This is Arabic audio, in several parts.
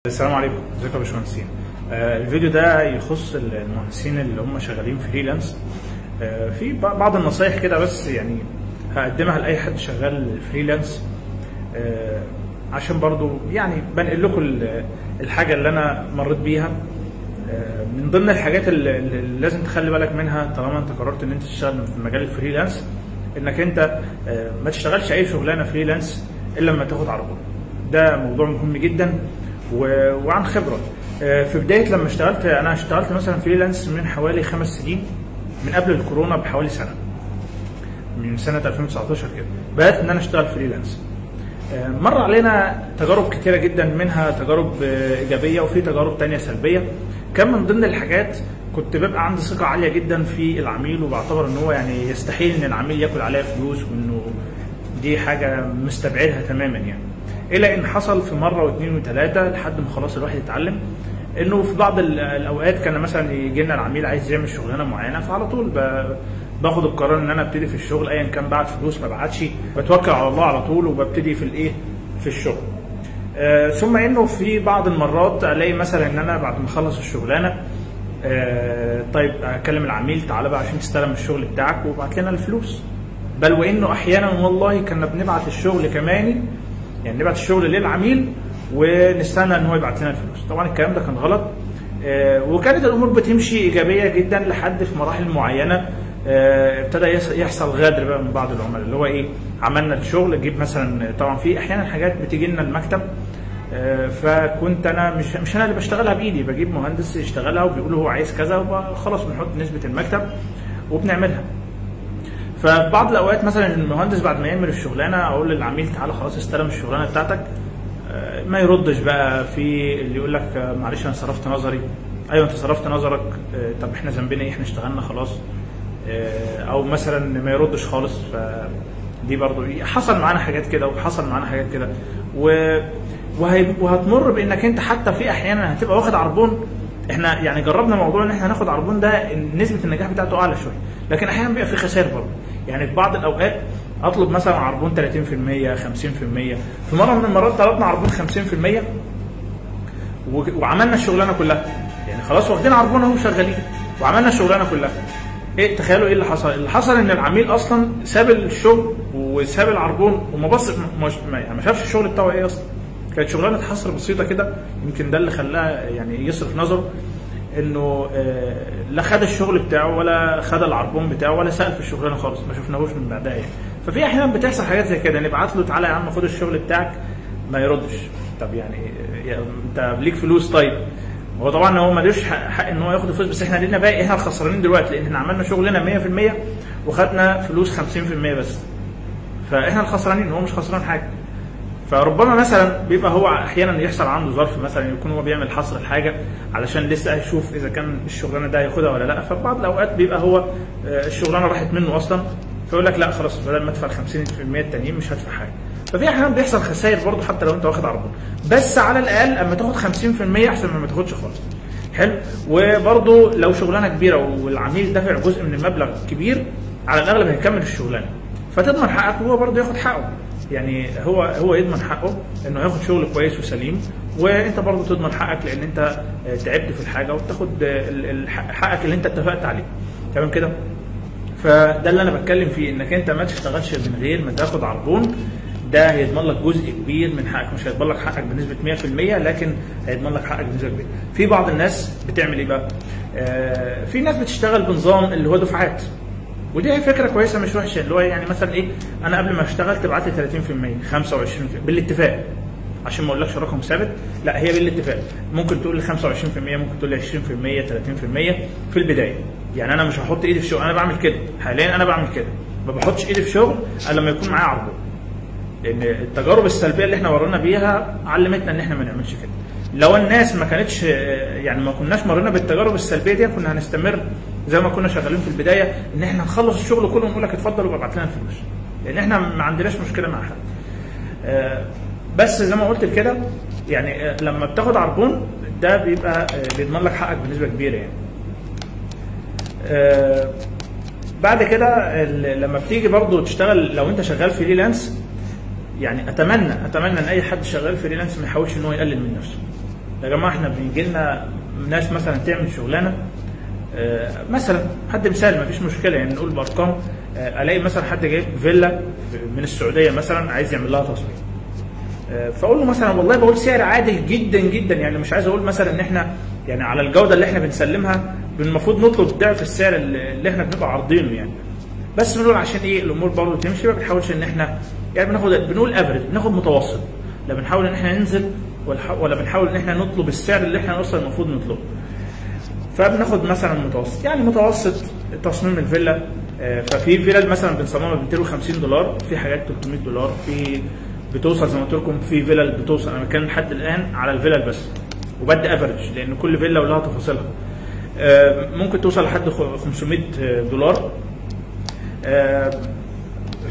السلام عليكم، ازيكم يا باشمهندسين. الفيديو ده يخص المهندسين اللي هم شغالين فريلانس. في بعض النصايح كده بس يعني هقدمها لاي حد شغال فريلانس، عشان برضو يعني بنقل لكم الحاجه اللي انا مريت بيها. من ضمن الحاجات اللي لازم تخلي بالك منها طالما انت قررت ان انت تشتغل في مجال الفريلانس، انك انت ما تشتغلش اي شغلانه فريلانس الا لما تاخد عربون. ده موضوع مهم جدا وعن خبره. في بدايه لما انا اشتغلت مثلا فريلانس من حوالي 5 سنين، من قبل الكورونا بحوالي سنه، من سنه 2019 كده بدات ان انا اشتغل فريلانس. مر علينا تجارب كتيره جدا، منها تجارب ايجابيه وفي تجارب تانية سلبيه. كان من ضمن الحاجات كنت ببقى عندي ثقه عاليه جدا في العميل، وبعتبر ان هو يعني يستحيل ان العميل ياكل عليها فلوس، وانه دي حاجه مستبعدها تماما يعني. الى ان حصل في مره واثنين وثلاثه لحد ما خلاص الواحد يتعلم انه في بعض الاوقات كان مثلا يجي لنا العميل عايز يعمل شغلانه معينه، فعلى طول باخد القرار ان انا ابتدي في الشغل ايا كان، بعت فلوس ما بعتش، بتوكل على الله على طول وببتدي في الشغل. ثم انه في بعض المرات الاقي مثلا ان انا بعد ما اخلص الشغلانه طيب اكلم العميل تعالى بقى عشان تستلم الشغل بتاعك وابعت لنا الفلوس. بل وانه احيانا والله كنا بنبعت الشغل كمان، يعني نبعت الشغل للعميل ونستنى ان هو يبعت لنا الفلوس. طبعا الكلام ده كان غلط، وكانت الامور بتمشي ايجابيه جدا لحد في مراحل معينه ابتدى يحصل غدر بقى من بعض العملاء، اللي هو ايه، عملنا الشغل جيب مثلا، طبعا في احيانا حاجات بتيجي لنا المكتب، فكنت انا مش انا اللي بشتغلها بايدي، بجيب مهندس يشتغلها وبيقول هو عايز كذا وخلاص بنحط نسبه المكتب وبنعملها. ففي بعض الاوقات مثلا المهندس بعد ما يعمل الشغلانه اقول للعميل تعالى خلاص استلم الشغلانه بتاعتك، ما يردش بقى، في اللي يقول لك معلش انا صرفت نظري. ايوه انت صرفت نظرك، طب احنا ذنبنا ايه، احنا اشتغلنا خلاص. او مثلا ما يردش خالص. فدي برضو حصل معانا حاجات كده وحصل معانا حاجات كده، وهتمر بانك انت حتى في احيانا هتبقى واخد عربون. احنا يعني جربنا موضوع ان احنا ناخد عربون ده نسبه النجاح بتاعته اعلى شويه، لكن احيانا بيبقى في خسائر برضه. يعني في بعض الاوقات اطلب مثلا عربون 30%، 50%. في مره من المرات طلبنا عربون 50% وعملنا الشغلانه كلها، يعني خلاص واخدين عربون اهو شغالين وعملنا الشغلانه كلها. ايه تخيلوا ايه اللي حصل؟ اللي حصل ان العميل اصلا ساب الشغل وساب العربون وما بص، ما شافش الشغل بتاعه ايه اصلا. كانت شغلانه حصر بسيطه كده، يمكن ده اللي خلاه يعني يصرف نظره، انه لا خد الشغل بتاعه ولا خد العربون بتاعه ولا سأل في الشغلانه خالص، ما شفناهوش من بعدها يعني. ففي احيانا بتحصل حاجات زي كده، نبعت له تعالى يا عم خد الشغل بتاعك ما يردش. طب يعني انت ليك فلوس، طيب هو طبعا هو ملوش حق ان هو ياخد الفلوس، بس احنا لينا باقي، احنا الخسرانين دلوقتي لان احنا عملنا شغلنا 100% وخدنا فلوس 50% بس، فاحنا الخسرانين، هو مش خسران حاجه. فربما مثلا بيبقى هو احيانا يحصل عنده ظرف، مثلا يكون هو بيعمل حصر الحاجه علشان لسه هيشوف اذا كان الشغلانه ده هياخدها ولا لا. فبعض الاوقات بيبقى هو الشغلانه راحت منه اصلا، فيقول لك لا خلاص بدل ما ادفع 50% التانيين مش هدفع حاجه. ففي احيانا بيحصل خسائر برضه حتى لو انت واخد عربون، بس على الاقل اما تاخد 50% احسن من ما تاخدش خالص. حلو. وبرضه لو شغلانه كبيره والعميل دافع جزء من المبلغ كبير، على الاغلب هيكمل الشغلانه، فتضمن حقك وهو برضه ياخد حقه. يعني هو يضمن حقه انه ياخد شغل كويس وسليم، وانت برضه تضمن حقك لان انت تعبت في الحاجه وتاخد حقك اللي انت اتفقت عليه. تمام كده؟ فده اللي انا بتكلم فيه، انك انت ما تشتغلش من غير ما تاخد عربون. ده هيضمن لك جزء كبير من حقك، مش هيضمن لك حقك بنسبه 100%، لكن هيضمن لك حقك بنسبه كبيره. في بعض الناس بتعمل ايه بقى؟ في ناس بتشتغل بنظام اللي هو دفعات، ودي فكره كويسه مش وحشه، اللي هو يعني مثلا ايه، انا قبل ما اشتغل تبعت لي 30%، 25% بالاتفاق، عشان ما اقولكش رقم ثابت، لا هي بالاتفاق. ممكن تقول لي 25%، ممكن تقول لي 20%، 30% في البدايه. يعني انا مش هحط ايدي في شغل، انا بعمل كده حاليا، انا بعمل كده، ما بحطش ايدي في شغل الا لما يكون معايا عربون، لان التجارب السلبيه اللي احنا مرينا بيها علمتنا ان احنا ما نعملش كده. لو الناس ما كانتش يعني ما كناش مرينا بالتجارب السلبيه دي، كنا هنستمر زي ما كنا شغالين في البدايه، ان احنا نخلص الشغل كله ونقول لك اتفضل وابعت لنا الفلوس، لان احنا ما عندناش مشكله مع حد. بس زي ما قلت كده، يعني لما بتاخد عربون ده بيبقى بيضمن لك حقك بنسبه كبيره يعني. بعد كده لما بتيجي برضو تشتغل، لو انت شغال فريلانس، يعني اتمنى ان اي حد شغال فريلانس ما يحاولش ان هو يقلل من نفسه. يا جماعه احنا بيجي لنا ناس مثلا تعمل شغلانه، مثلا حد مثال مفيش مشكله يعني نقول بارقام، الاقي مثلا حد جايب فيلا من السعوديه مثلا عايز يعمل لها تصميم، فاقول له مثلا والله بقول سعر عادل جدا جدا، يعني مش عايز اقول مثلا ان احنا يعني على الجوده اللي احنا بنسلمها المفروض نطلب ضعف السعر اللي احنا بنبقى عارضينه يعني، بس بنقول عشان ايه الامور برضه تمشي، ما بنحاولش ان احنا يعني بنقول افريج، بناخد متوسط، لا بنحاول ان احنا ننزل ولا بنحاول ان احنا نطلب السعر اللي احنا اصلا المفروض نطلبه. فبناخد مثلا متوسط، يعني متوسط تصميم الفيلا، ففي فيلا مثلا بنصممها ب $250، في حاجات $300، في بتوصل زي ما قلت لكم، في فيلا بتوصل، انا بتكلم لحد الان على الفيلا بس وبدي افريج لان كل فيلا ولها تفاصيلها، ممكن توصل لحد $500.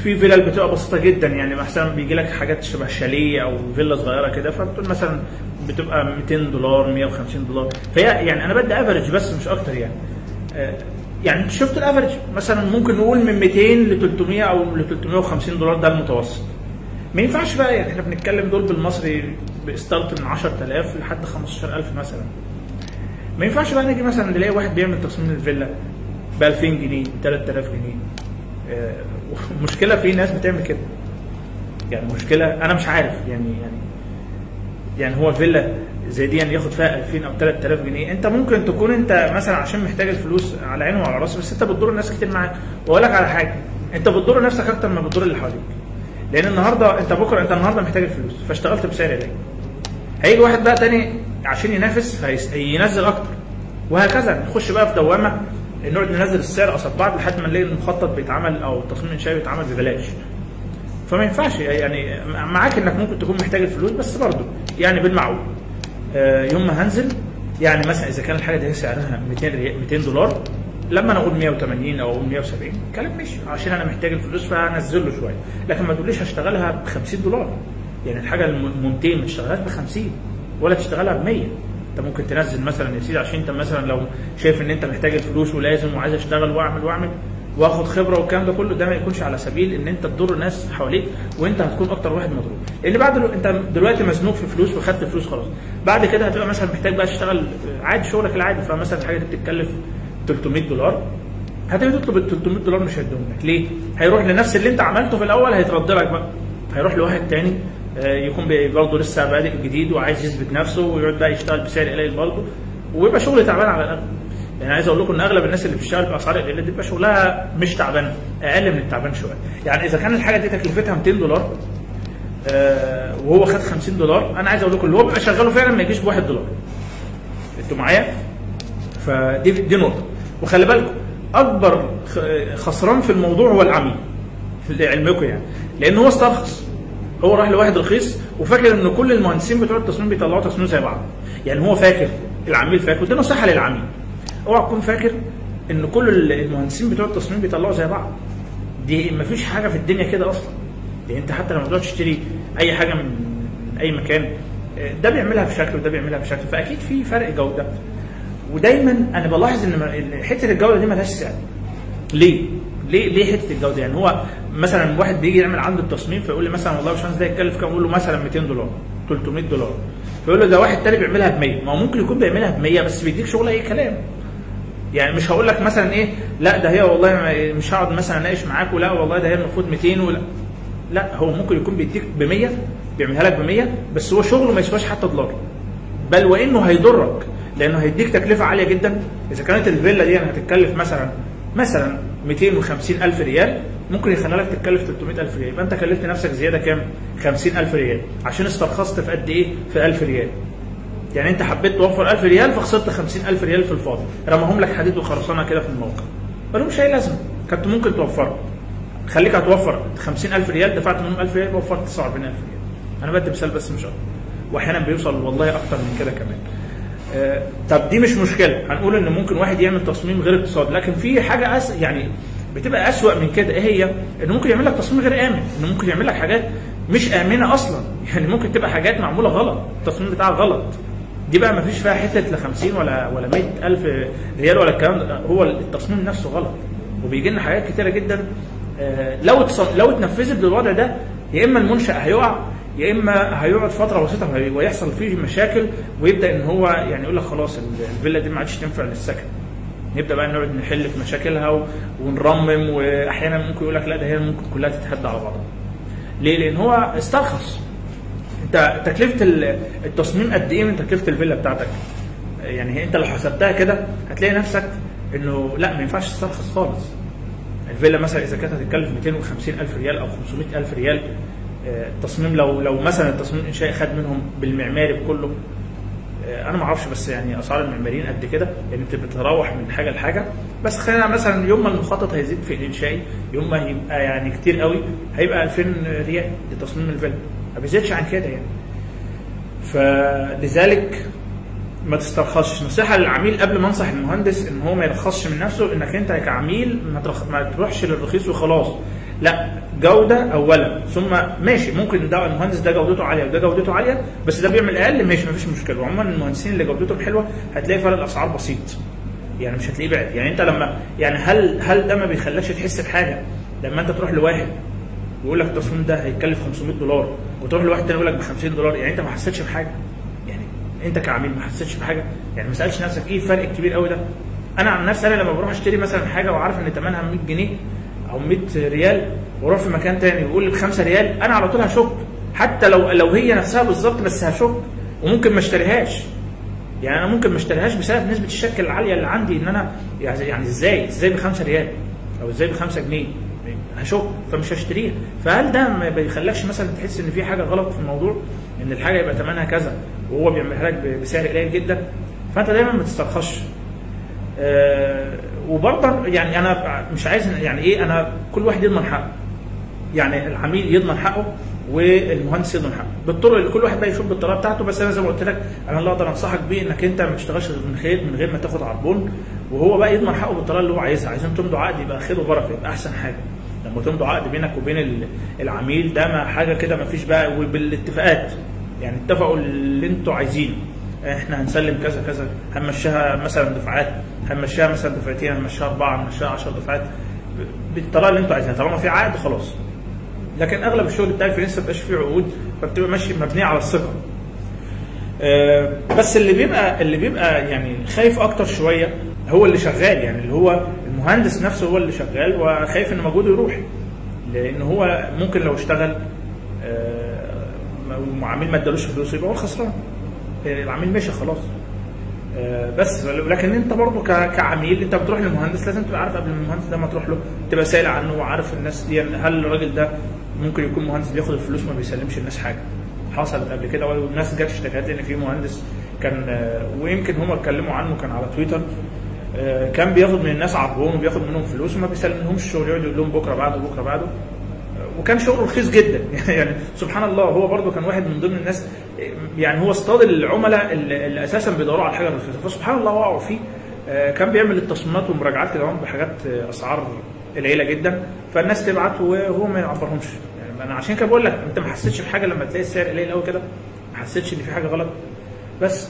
في فيلا بتبقى بسيطه جدا، يعني مثلا بيجي لك حاجات شبه شاليه او فيلا صغيره كده، فبتقول مثلا بتبقى $200 $150، فهي يعني انا بدي افريج بس مش اكتر يعني. يعني انت شفت الافريج مثلا ممكن نقول من 200 ل 300 او ل $350 ده المتوسط. ما ينفعش بقى يعني احنا بنتكلم دول بالمصري بستارت من 10000 لحد 15000 مثلا. ما ينفعش بقى نيجي مثلا نلاقي واحد بيعمل تصميم الفيلا ب 2000 جنيه 3000 جنيه. مشكله في ناس بتعمل كده، يعني مشكله انا مش عارف يعني هو فيلا زي دي يعني ياخد فيها 2000 او 3000 جنيه، انت ممكن تكون انت مثلا عشان محتاج الفلوس على عيني وعلى راسي، بس انت بتضر ناس كتير معاك. واقول لك على حاجه، انت بتضر نفسك اكتر ما بتضر اللي حواليك، لان النهارده انت النهارده محتاج الفلوس فاشتغلت بسعر قليل، هيجي واحد بقى تاني عشان ينافس هينزل اكتر، وهكذا نخش بقى في دوامه نقعد ننزل السعر قصاد بعض لحد ما نلاقي المخطط بيتعمل او التصميم الانشائي بيتعمل ببلاش. فما ينفعش يعني، معاك انك ممكن تكون محتاج الفلوس بس برضه يعني بالمعقول. يوم ما هنزل يعني مثلا اذا كان الحاجه دي سعرها $200 لما انا اقول 180 او 170 كلام ماشي عشان انا محتاج الفلوس فهنزل له شويه، لكن ما تقوليش هشتغلها ب $50، يعني الحاجه الممتين ما تشتغلهاش ب 50 ولا تشتغلها ب 100. انت ممكن تنزل مثلا يا سيدي عشان انت مثلا لو شايف ان انت محتاج الفلوس ولازم وعايز اشتغل واعمل واخد خبره والكلام ده كله، ده ما يكونش على سبيل ان انت تضر الناس حواليك وانت هتكون اكتر واحد مضروب، لان بعد انت دلوقتي مزنوق في فلوس وخدت فلوس خلاص، بعد كده هتبقى مثلا محتاج بقى تشتغل عادي شغلك العادي، فمثلا الحاجه دي بتتكلف $300 هتيجي تطلب ال $300 مش هيديهم لك، ليه؟ هيروح لنفس اللي انت عملته في الاول هيترد لك بقى، هيروح لواحد تاني يكون برضه لسه بادئ جديد وعايز يثبت نفسه ويقعد بقى يشتغل بسعر قليل برضه ويبقى شغل تعبان على الاغلب. يعني عايز اقول لكم ان اغلب الناس اللي بتشتغل باسعار قليله دي بيبقى شغلها مش تعبان، اقل من التعبان شويه. يعني اذا كان الحاجه دي تكلفتها $200 وهو خد $50، انا عايز اقول لكم اللي هو بيبقى شغاله فعلا ما يجيش ب$1. انتوا معايا؟ فدي نقطه. وخلي بالكم اكبر خسران في الموضوع هو العميل لعلمكم يعني، لان هو استرخص، هو راح لواحد رخيص وفاكر ان كل المهندسين بتوع التصميم بيطلعوا تصميم زي بعض، يعني هو فاكر، العميل فاكر، ودي نصيحه للعميل، اوعى تكون فاكر ان كل المهندسين بتوع التصميم بيطلعوا زي بعض، دي مفيش حاجه في الدنيا كده اصلا. يعني انت حتى لما تروح تشتري اي حاجه من اي مكان ده بيعملها بشكل وده بيعملها بشكل، فاكيد في فرق جوده. ودايما انا بلاحظ ان حته الجوده دي مالهاش سعر. ليه حته الجوده؟ يعني هو مثلا واحد بيجي يعمل عنده التصميم فيقول لي مثلا والله يا باشمهندس ده يتكلف كام؟ اقول له مثلا $200 $300، فيقول له ده واحد تاني بيعملها ب 100. ما هو ممكن يكون بيعملها ب 100 بس بيديك شغل اي كلام. يعني مش هقول لك مثلا ايه لا ده هي والله مش هقعد مثلا اناقش معاك ولا والله ده هي المفروض 200 ولا لا، هو ممكن يكون بيديك ب 100 بيعملها لك ب 100 بس هو شغله ما يسواش حتى $1، بل وانه هيضرك لانه هيديك تكلفه عاليه جدا. اذا كانت الفيلا دي هتتكلف مثلا 250,000 ريال ممكن يخليها لك تتكلف 300,000 ريال، يبقى انت كلفت نفسك زياده كام؟ 50,000 ريال عشان استرخصت في قد ايه؟ في 1000 ريال. يعني انت حبيت توفر 1000 ريال فخسرت 50,000 ريال في الفاضي، رماهم لك حديد وخرسانه كده في الموقع، مالهمش اي لازمه، كنت ممكن توفرهم. خليك هتوفر 50,000 ريال دفعت منهم 1000 ريال وفرت 49,000 ريال. انا بدي مثال بس مش اكتر، واحيانا بيوصل والله اكتر من كده كمان. طب دي مش مشكله، هنقول ان ممكن واحد يعمل تصميم غير اقتصادي، لكن في حاجه يعني بتبقى اسوأ من كده. ايه هي؟ انه ممكن يعمل لك تصميم غير امن، انه ممكن يعمل لك حاجات مش امنه اصلا، يعني ممكن تبقى حاجات معموله غلط، التصميم بتاعها غلط. دي بقى ما فيش فيها حته لا 50 ولا 100,000 ريال ولا الكلام ده، هو التصميم نفسه غلط. وبيجي لنا حاجات كتيره جدا لو اتنفذت بالوضع ده يا اما المنشأ هيقع يا اما هيقعد فتره بسيطه ويحصل فيه مشاكل ويبدا ان هو يعني يقول لك خلاص الفيلا دي ما عادش تنفع للسكن. نبدا بقى نقعد نحل في مشاكلها ونرمم، واحيانا ممكن يقول لك لا ده هي ممكن كلها تتهد على بعضها. ليه؟ لان هو استرخص. انت تكلفه التصميم قد ايه من تكلفه الفيلا بتاعتك؟ يعني انت لو حسبتها كده هتلاقي نفسك انه لا ما ينفعش تسترخص خالص. الفيلا مثلا اذا كانت هتتكلف 250,000 ريال او 500,000 ريال، التصميم لو مثلا التصميم الانشائي خد منهم بالمعماري بكله، انا ما اعرفش بس يعني اسعار المعماريين قد كده، يعني بتتراوح من حاجه لحاجه. بس خلينا مثلا يوم ما المخطط هيزيد في الانشائي، يوم ما هيبقى يعني كتير قوي هيبقى 2000 ريال لتصميم الفيلا، ما بيزيدش عن كده يعني. فلذلك ما تسترخصش. نصيحه للعميل قبل ما انصح المهندس ان هو ما يرخصش من نفسه، انك انت كعميل ما تروحش للرخيص وخلاص. لا، جوده اولا، ثم ماشي ممكن ده المهندس ده جودته عاليه وده جودته عاليه بس ده بيعمل اقل، ماشي مفيش مشكله. وعموما المهندسين اللي جودتهم حلوه هتلاقي فرق الاسعار بسيط، يعني مش هتلاقيه بعد. يعني انت لما يعني هل ده ما بيخلكش تحس بحاجه لما انت تروح لواحد ويقول لك التصميم ده هيتكلف $500 وتروح لواحد تاني يقول لك ب $50؟ يعني انت ما حسيتش بحاجه، يعني انت كعميل ما حسيتش بحاجه، يعني ما سالتش نفسك ايه الفرق الكبير قوي ده. انا عن نفسي انا لما بروح اشتري مثلا حاجه وعارف ان ثمنها 100 جنيه او 100 ريال واروح في مكان تاني ويقول لي ب5 ريال، انا على طول هشك، حتى لو هي نفسها بالظبط، بس هشك وممكن ما اشتريهاش. يعني انا ممكن ما اشتريهاش بسبب نسبه الشك العاليه اللي عندي، ان انا يعني ازاي ب5 ريال او ازاي ب5 جنيه، هشك فمش هشتريها. فهل ده ما بيخلكش مثلا تحس ان في حاجه غلط في الموضوع، ان الحاجه يبقى ثمنها كذا وهو بيعملها لك بسعر قليل جدا؟ فانت دايما ما تسترخصش. وبرضه يعني انا مش عايز يعني ايه، انا كل واحد يضمن حقه، يعني العميل يضمن حقه والمهندس يضمن حقه بالطرق اللي كل واحد بقى يشوف بالطريقه بتاعته. بس انا زي ما قلت لك انا اللي اقدر انصحك بيه انك انت ما تشتغلش من غير ما تاخد عربون، وهو بقى يضمن حقه بالطريقه اللي هو عايزها. عايزين تمضوا عقد يبقى خير وبركه، يبقى احسن حاجه لما تمضوا عقد بينك وبين العميل ده، ما حاجه كده ما فيش بقى، وبالاتفاقات يعني اتفقوا اللي انتوا عايزينه، احنا هنسلم كذا كذا، هنمشيها مثلا دفعات، هنمشيها مثلا دفعتين، هنمشيها 4، هنمشيها 10 دفعات، بالطريقه اللي انتوا عايزينها. طالما في عقد خلاص. لكن اغلب الشغل بتاع الفريلانس ما بيبقاش فيه عقود، فبتبقى ماشي مبنيه على الثقه. بس اللي بيبقى يعني خايف اكتر شويه هو اللي شغال، يعني اللي هو المهندس نفسه هو اللي شغال وخايف ان مجهوده يروح، لان هو ممكن لو اشتغل وعميل ما ادالوش فلوس يبقى هو الخسران، العميل ماشي خلاص. بس لكن انت برضه كعميل انت بتروح للمهندس لازم تبقى عارف قبل المهندس ده ما تروح له، تبقى سائل عنه وعارف الناس دي، هل الراجل ده ممكن يكون مهندس بياخد الفلوس ما بيسلمش الناس حاجه. حصلت قبل كده والناس جت اشتكت لي ان في مهندس كان، ويمكن هم اتكلموا عنه كان على تويتر، كان بياخد من الناس عربون وبياخد منهم فلوس وما بيسلمهمش الشغل، يقعد يقول لهم بكره بعده بكره بعده، وكان شغله رخيص جدا. يعني سبحان الله، هو برضه كان واحد من ضمن الناس، يعني هو اصطاد العملاء اللي اساسا بيدوروا على الحاجه الرخيصه، فسبحان الله وقعوا فيه. كان بيعمل التصميمات ومراجعات كده بحاجات اسعار قليله جدا، فالناس تبعت وهو ما يعبرهمش. يعني انا عشان كده بقول لك انت ما حسيتش بحاجه لما تلاقي السعر قليل قوي كده، ما حسيتش ان في حاجه غلط. بس